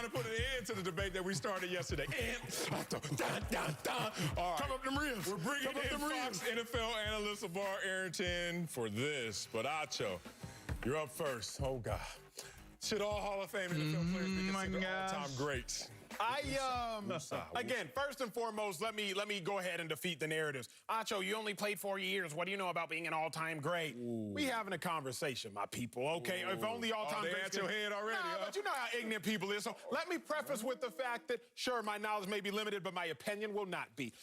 to put an end to the debate that we started yesterday. All right. Come up them ribs. We're bringing in Fox NFL analyst LeVar Arrington for this. But Acho, you're up first. Oh, God. Should all Hall of Fame NFL players be considered all-time greats? Again, first and foremost, let me go ahead and defeat the narratives. Acho, you only played 4 years. What do you know about being an all-time great? Ooh. We having a conversation, my people, okay? Ooh. If only all-time they greats... at your head already, huh? But you know how ignorant people is. So let me preface with the fact that, sure, my knowledge may be limited, but my opinion will not be.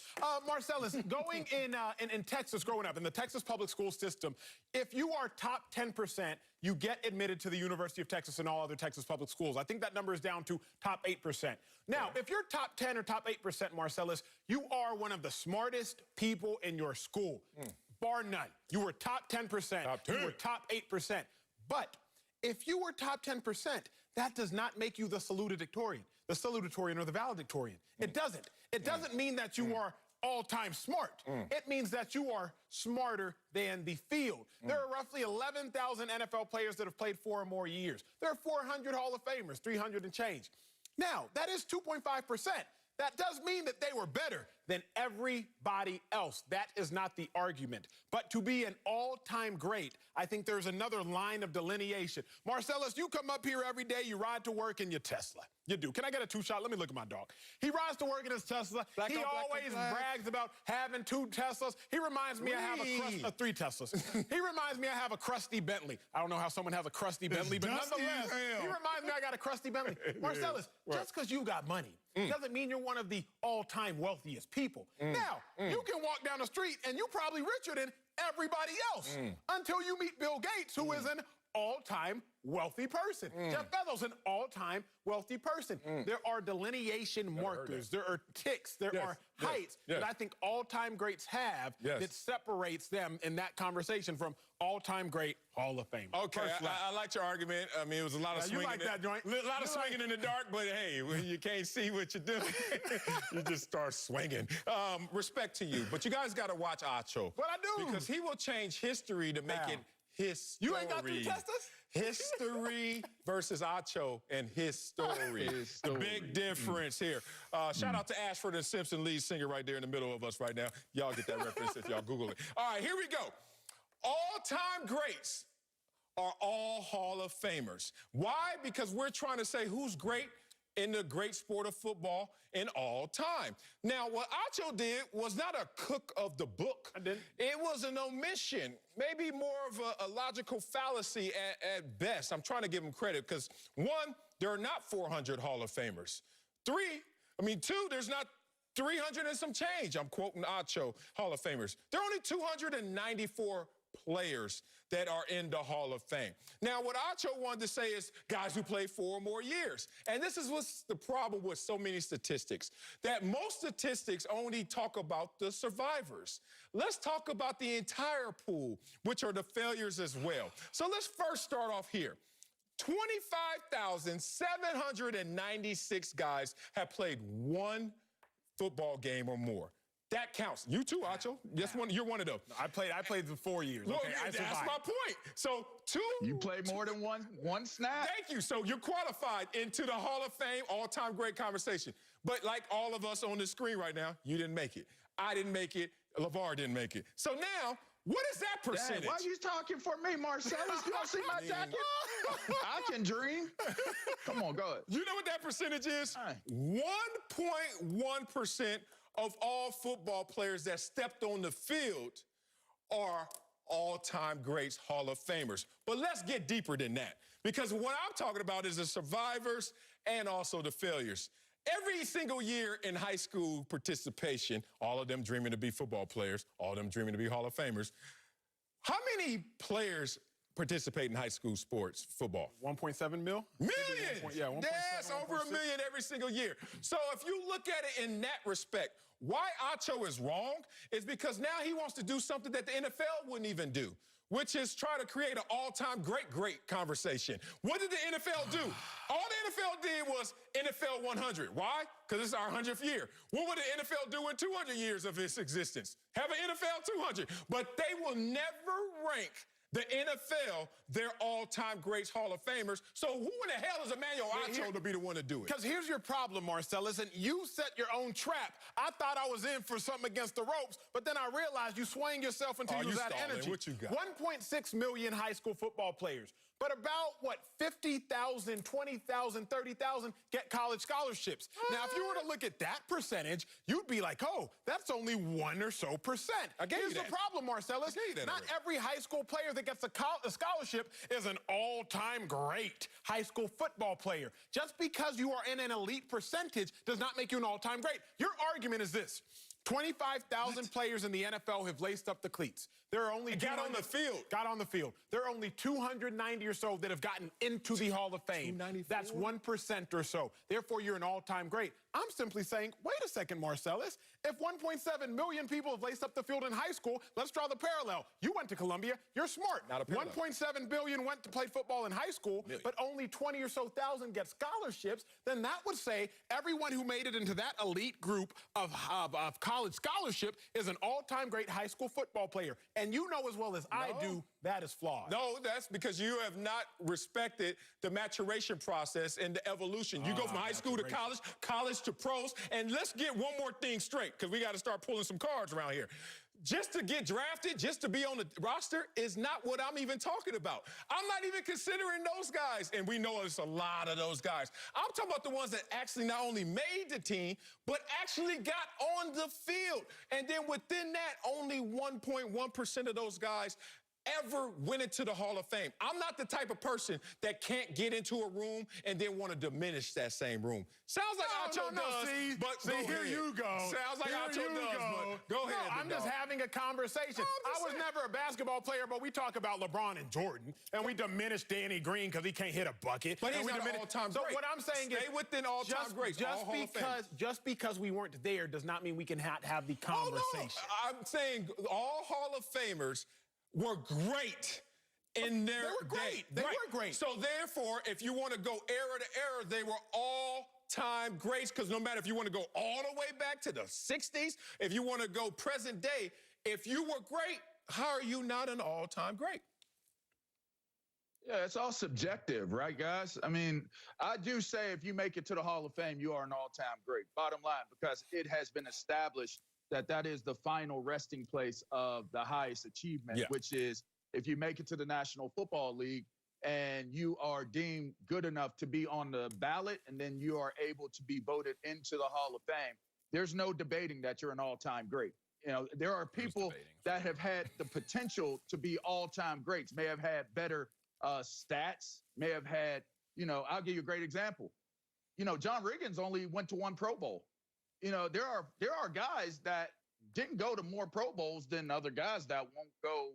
Marcellus, going in Texas, growing up, in the Texas public school system, if you are top 10%, you get admitted to the University of Texas and all other Texas public schools. I think that number is down to top 8%. Now, if you're top 10 or top 8%, Marcellus, you are one of the smartest people in your school, bar none. You were top 10%. Top 10. You were top 8%. But if you were top 10%, that does not make you the salutatorian or the valedictorian. It doesn't. It doesn't mean that you are all-time smart. It means that you are smarter than the field. There are roughly 11,000 NFL players that have played 4 or more years. There are 400 Hall of Famers, 300 and change. Now, that is 2.5%. That does mean that they were better than everybody else. That is not the argument. But to be an all-time great, I think there's another line of delineation. Marcellus, you come up here every day, you ride to work in your Tesla. You do. Can I get a 2-shot? Let me look at my dog. He rides to work in his Tesla. He always brags about having 2 Teslas. He reminds me I have 3 Teslas. He reminds me I have a crusty Bentley. I don't know how someone has a crusty Bentley, but nonetheless, he reminds me I got a crusty Bentley. Marcellus, just because you got money doesn't mean you're one of the all-time wealthiest people. Now, you can walk down the street and you're probably richer than everybody else until you meet Bill Gates, who is an all-time wealthy person. Jeff Bezos, an all-time wealthy person. There are delineation markers. There are ticks. There are heights that I think all-time greats have that separates them in that conversation from all-time great Hall of Fame. Okay, I liked your argument. I mean, it was a lot of swinging. You like that joint? A lot of swinging in the dark, but hey, when you can't see what you're doing, you just start swinging. Respect to you, but you guys got to watch Acho. What I do? Because he will change history to make it his story. You ain't got 3 testers? History versus Acho and his story. The big difference here. Shout out to Ashford and Simpson, lead singer right there in the middle of us right now. Y'all get that reference if y'all Google it. All right, here we go. All-time greats are all Hall of Famers. Why? Because we're trying to say who's great in the great sport of football in all time. Now, what Acho did was not a cook of the book. I didn't. It was an omission, maybe more of a logical fallacy at best. I'm trying to give him credit because, 1, there are not 400 Hall of Famers. 2, there's not 300 and some change. I'm quoting Acho, Hall of Famers. There are only 294 players that are in the Hall of Fame. Now, what Acho wanted to say is guys who played 4 or more years. And this is what's the problem with so many statistics, that most statistics only talk about the survivors. Let's talk about the entire pool, which are the failures as well. So let's first start off here. 25,796 guys have played 1 football game or more. That counts. You too, Acho. You're one of them. I played for 4 years. Well, okay, that's my point. So 2. You played more than one snap? Thank you. So you're qualified into the Hall of Fame, all-time great conversation. But like all of us on the screen right now, you didn't make it. I didn't make it. LeVar didn't make it. So now, what is that percentage? Dang, why are you talking for me, Marcellus? You don't see my jacket? I can dream. Come on, go ahead. You know what that percentage is? 1.1% of all football players that stepped on the field are all-time greats, Hall of Famers. But let's get deeper than that, because what I'm talking about is the survivors and also the failures. Every single year in high school participation, all of them dreaming to be football players, all of them dreaming to be Hall of Famers. How many players participate in high school sports, football? 1.7 mil? Millions! Yeah, 1.7. Yes, over 1 million every single year. So if you look at it in that respect, why Acho is wrong is because now he wants to do something that the NFL wouldn't even do, which is try to create an all-time great conversation. What did the NFL do? All the NFL did was NFL 100. Why? Because it's our 100th year. What would the NFL do in 200 years of its existence? Have an NFL 200. But they will never rank The NFL, they're all-time greats, Hall of Famers. So who in the hell is Emmanuel Acho to be the one to do it? Because here's your problem, Marcellus, and you set your own trap. I thought I was in for something against the ropes, but then I realized you swing yourself until you was out of energy. What you got? 1.6 million high school football players. But about, 50,000, 20,000, 30,000 get college scholarships. Now, if you were to look at that percentage, you'd be like, oh, that's only 1% or so. Here's the problem, Marcellus. Not every high school player that gets a scholarship is an all-time great high school football player. Just because you are in an elite percentage does not make you an all-time great. Your argument is this. 25,000 players in the NFL have laced up the cleats. There are only got on the field. Got on the field. There are only 290 or so that have gotten into the Hall of Fame. That's 1% or so. Therefore, you're an all-time great. I'm simply saying, wait a second, Marcellus. If 1.7 million people have laced up the field in high school, let's draw the parallel. You went to Columbia. You're smart. 1.7 billion went to play football in high school, but only 20 or so thousand get scholarships. Then that would say everyone who made it into that elite group of college scholarship is an all-time great high school football player. And you know as well as I do, that is flawed. No, that's because you have not respected the maturation process and the evolution. You go from high school to college, college to pros, and let's get one more thing straight, because we got to start pulling some cards around here. Just to get drafted, just to be on the roster is not what I'm even talking about. I'm not even considering those guys, and we know there's a lot of those guys. I'm talking about the ones that actually not only made the team, but actually got on the field. And then within that, only 1.1% of those guys ever went into the Hall of Fame. I'm not the type of person that can't get into a room and then want to diminish that same room. Sounds like Acho does, but here you go. Sounds like Acho does, but go ahead. I'm just having a conversation. I was never a basketball player, but we talk about LeBron and Jordan, and we diminish Danny Green because he can't hit a bucket. But he's not an all-time great. So what I'm saying is, stay within all-time greats. Just because we weren't there does not mean we can have the conversation. Oh, no. I'm saying all Hall of Famers were great in their day. They were great. So therefore, if you want to go era to era, they were all-time greats, because no matter if you want to go all the way back to the 60s, if you want to go present day, if you were great, how are you not an all-time great? Yeah, it's all subjective, right, guys? I mean, I do say if you make it to the Hall of Fame, you are an all-time great, bottom line, because it has been established that is the final resting place of the highest achievement, which is if you make it to the National Football League and you are deemed good enough to be on the ballot, and then you are able to be voted into the Hall of Fame, there's no debating that you're an all-time great. You know, there are people that have had the potential to be all-time greats, may have had better stats, may have had, I'll give you a great example. John Riggins only went to one Pro Bowl. There are guys that didn't go to more Pro Bowls than other guys that won't go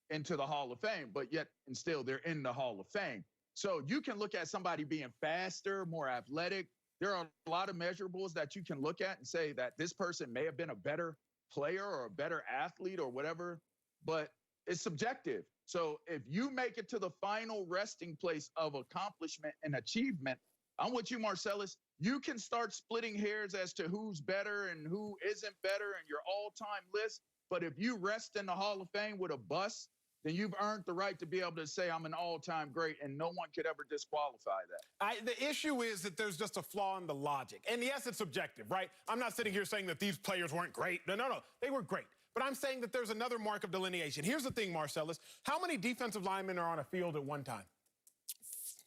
into the Hall of Fame, but yet and still they're in the Hall of Fame. So you can look at somebody being faster, more athletic. There are a lot of measurables that you can look at and say that this person may have been a better player or a better athlete or whatever, but it's subjective. So if you make it to the final resting place of accomplishment and achievement, I'm with you, Marcellus. You can start splitting hairs as to who's better and who isn't better in your all-time list. But if you rest in the Hall of Fame with a bust, then you've earned the right to be able to say I'm an all-time great, and no one could ever disqualify that. The issue is that there's just a flaw in the logic. And yes, it's subjective, right? I'm not sitting here saying that these players weren't great. No, they were great. But I'm saying that there's another mark of delineation. Here's the thing, Marcellus. How many defensive linemen are on a field at one time?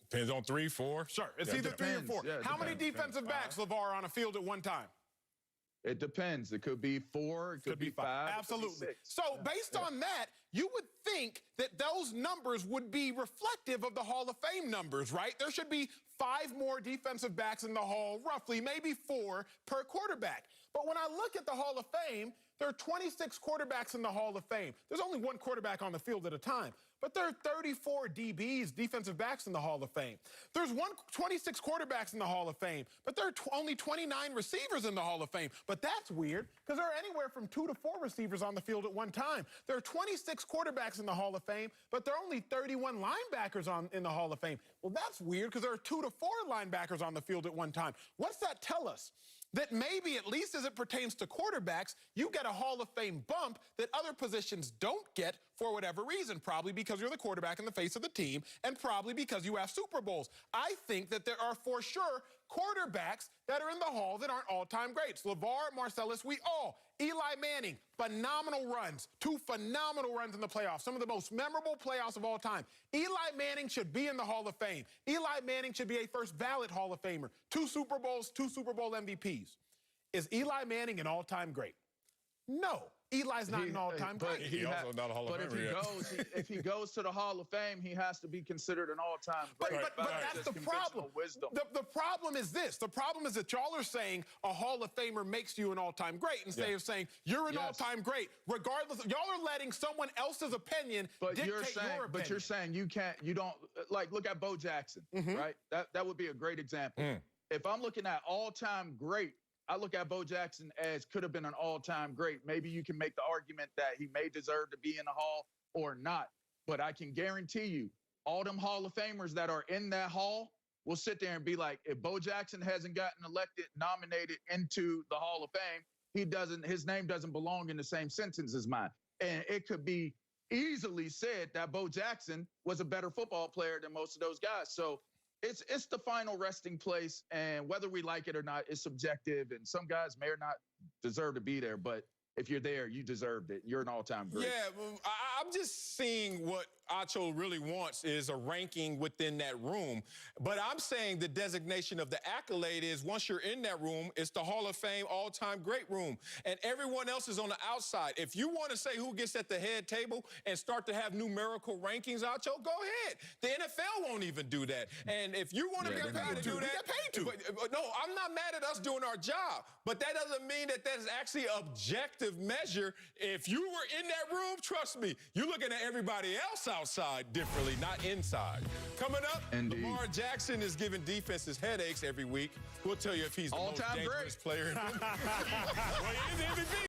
Depends on 3, 4. Sure, it's either 3 or 4. How many defensive backs, LeVar, are on a field at one time? It depends. It could be 4, it could be 5. Absolutely. So based on that, you would think that those numbers would be reflective of the Hall of Fame numbers, right? There should be 5 more defensive backs in the Hall, roughly, maybe 4 per quarterback. But when I look at the Hall of Fame, there are 26 quarterbacks in the Hall of Fame. There's only one quarterback on the field at a time. But there are 34 DBs, defensive backs, in the Hall of Fame. There's 26 quarterbacks in the Hall of Fame, but there are only 29 receivers in the Hall of Fame. But that's weird, because there are anywhere from 2 to 4 receivers on the field at one time. There are 26 quarterbacks in the Hall of Fame, but there are only 31 linebackers in the Hall of Fame. Well, that's weird, because there are 2 to 4 linebackers on the field at one time. What's that tell us? That maybe, at least as it pertains to quarterbacks, you get a Hall of Fame bump that other positions don't get for whatever reason, probably because you're the quarterback and the face of the team, and probably because you have Super Bowls. I think that there are for sure quarterbacks that are in the Hall that aren't all-time greats. LeVar, Marcellus, we all. Eli Manning, phenomenal runs. 2 phenomenal runs in the playoffs. Some of the most memorable playoffs of all time. Eli Manning should be in the Hall of Fame. Eli Manning should be a first ballot Hall of Famer. 2 Super Bowls, 2 Super Bowl MVPs. Is Eli Manning an all-time great? No. Eli's not an all-time great. He also not a Hall of But Famer yet. if he goes to the Hall of Fame, he has to be considered an all-time great. But that's the problem. Wisdom. The problem is this. The problem is that y'all are saying a Hall of Famer makes you an all-time great instead of saying you're an all-time great. Regardless, y'all are letting someone else's opinion dictate your opinion. But you're saying you don't, like, look at Bo Jackson, right? That would be a great example. If I'm looking at all-time great, I look at Bo Jackson as could have been an all-time great. Maybe you can make the argument that he may deserve to be in the Hall or not. But I can guarantee you, all them Hall of Famers that are in that Hall will sit there and be like, if Bo Jackson hasn't gotten nominated into the Hall of Fame, his name doesn't belong in the same sentence as mine. And it could be easily said that Bo Jackson was a better football player than most of those guys. So it's the final resting place, and whether we like it or not, it's subjective, and some guys may or not deserve to be there, but if you're there, you deserved it. You're an all-time great. Yeah, well, I'm just seeing what Acho really wants is a ranking within that room. But I'm saying the designation of the accolade is once you're in that room, it's the Hall of Fame all-time great room. And everyone else is on the outside. If you want to say who gets at the head table and start to have numerical rankings, Acho, go ahead. The NFL won't even do that. And if you want to be paid to do that, get paid to. but no, I'm not mad at us doing our job. But that doesn't mean that that's actually objective measure. If you were in that room, trust me, you're looking at everybody else outside differently, not inside. Coming up, Indeed. Lamar Jackson is giving defenses headaches every week. We'll tell you if he's the most All-time dangerous great. player. Well, he is the MVP.